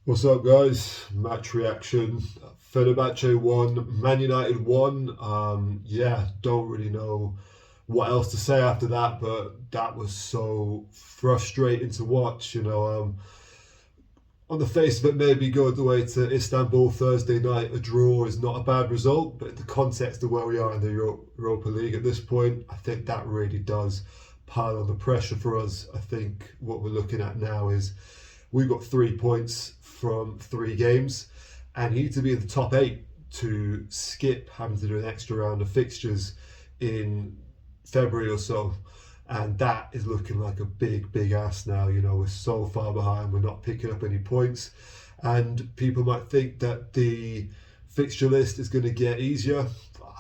What's up, guys? Match reaction. Fenerbahce won, Man United won. Don't really know what else to say after that, but that was so frustrating to watch. On the face of it, maybe going away to Istanbul Thursday night, a draw is not a bad result, but in the context of where we are in the Europa League at this point, I think that really does pile on the pressure for us. I think what we're looking at now is we've got 3 points from 3 games, and you need to be in the top 8 to skip having to do an extra round of fixtures in February or so. And that is looking like a big ask now. We're so far behind, we're not picking up any points. And people might think that the fixture list is going to get easier.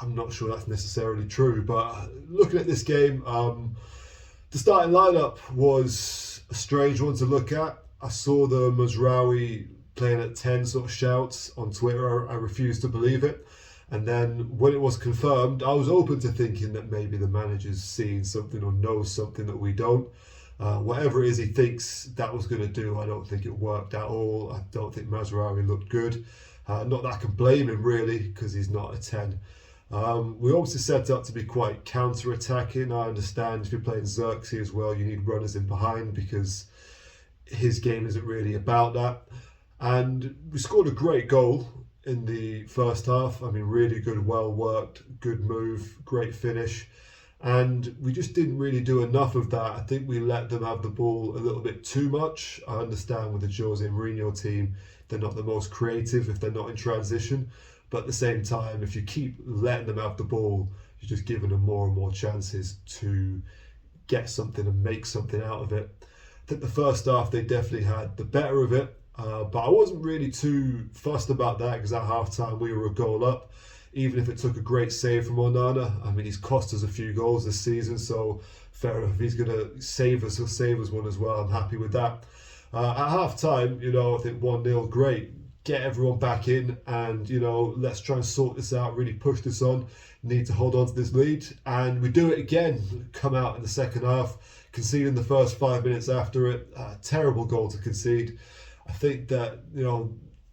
I'm not sure that's necessarily true, but looking at this game, the starting lineup was a strange one to look at. I saw the Mazraoui playing at 10 sort of shouts on Twitter. I refused to believe it. And then when it was confirmed, I was open to thinking that maybe the manager's seen something or knows something that we don't. Whatever it is he thinks that was going to do, I don't think it worked at all. I don't think Mazraoui looked good. Not that I can blame him really, because he's not a 10. We obviously set up to be quite counter-attacking. I understand if you're playing Xerxes as well, you need runners in behind because his game isn't really about that. And we scored a great goal in the first half. I mean, really good, well worked, good move, great finish. And we just didn't really do enough of that. I think we let them have the ball a little bit too much. I understand with the Jose Mourinho team, they're not the most creative if they're not in transition. But at the same time, if you keep letting them have the ball, you're just giving them more and more chances to get something and make something out of it. I think the first half, they definitely had the better of it. But I wasn't really too fussed about that because at half time we were a goal up. Even if it took a great save from Onana, I mean, he's cost us a few goals this season, so fair enough. If he's going to save us, he'll save us one as well. I'm happy with that. At half time, I think 1-0, great. Get everyone back in and, let's try and sort this out, really push this on. Need to hold on to this lead. And we do it again, come out in the second half, conceding the first 5 minutes after it. Terrible goal to concede. I think that,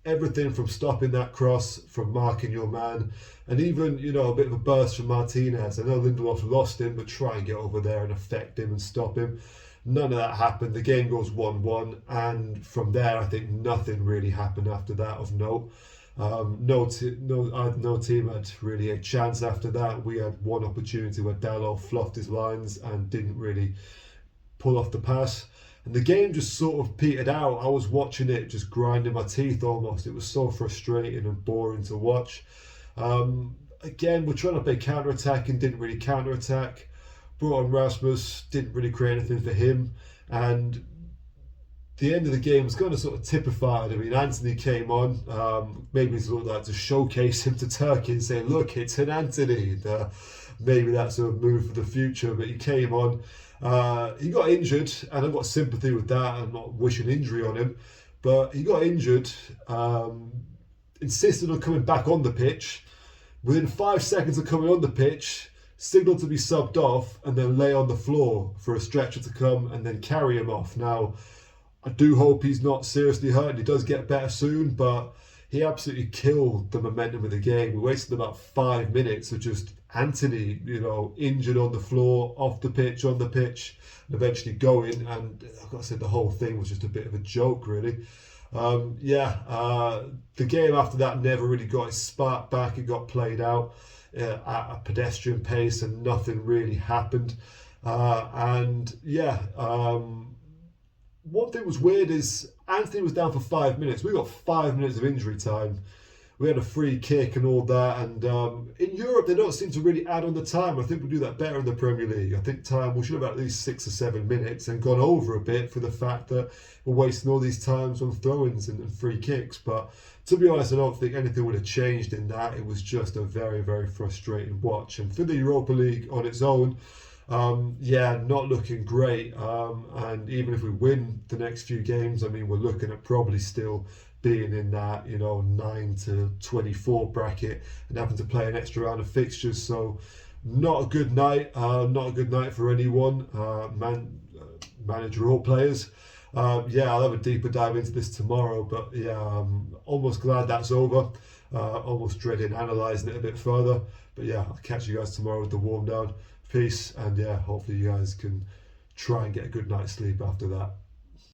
everything from stopping that cross, from marking your man, and even, a bit of a burst from Martinez. I know Lindelof lost him, but try and get over there and affect him and stop him. None of that happened. The game goes 1-1, and from there, I think nothing really happened after that of note. No team had really a chance after that. We had one opportunity where Dalot fluffed his lines and didn't really pull off the pass. And the game just sort of petered out. I was watching it, just grinding my teeth almost. It was so frustrating and boring to watch. Again, we're trying to play counter-attack and didn't really counter-attack. Brought on Rasmus, didn't really create anything for him. And the end of the game was kind of sort of typified. I mean, Anthony came on, maybe sort of like to showcase him to Turkey and say, look, it's an Anthony. Maybe that's a move for the future, but he came on. He got injured, and I've got sympathy with that. I'm not wishing injury on him, but he got injured, insisted on coming back on the pitch. Within 5 seconds of coming on the pitch, signalled to be subbed off, and then lay on the floor for a stretcher to come and then carry him off. Now, I do hope he's not seriously hurt and he does get better soon, but he absolutely killed the momentum of the game. We wasted about 5 minutes of just Anthony, injured on the floor, off the pitch, on the pitch, and eventually going. And I've got to say, the whole thing was just a bit of a joke, really. The game after that never really got its spark back. It got played out at a pedestrian pace and nothing really happened. One thing was weird is Anthony was down for 5 minutes. We got 5 minutes of injury time. We had a free kick and all that. And in Europe, they don't seem to really add on the time. I think we do that better in the Premier League. I think we should have at least 6 or 7 minutes and gone over a bit for the fact that we're wasting all these times on throw-ins and free kicks. But to be honest, I don't think anything would have changed in that. It was just a very frustrating watch. And for the Europa League on its own, not looking great. And even if we win the next few games, I mean, we're looking at probably still being in that 9 to 24 bracket and having to play an extra round of fixtures. So not a good night. Not a good night for anyone, manager or players. Yeah, I'll have a deeper dive into this tomorrow, but yeah, I'm almost glad that's over. Almost dreading analysing it a bit further. But yeah, I'll catch you guys tomorrow with the warm down. Peace, and yeah, hopefully you guys can try and get a good night's sleep after that.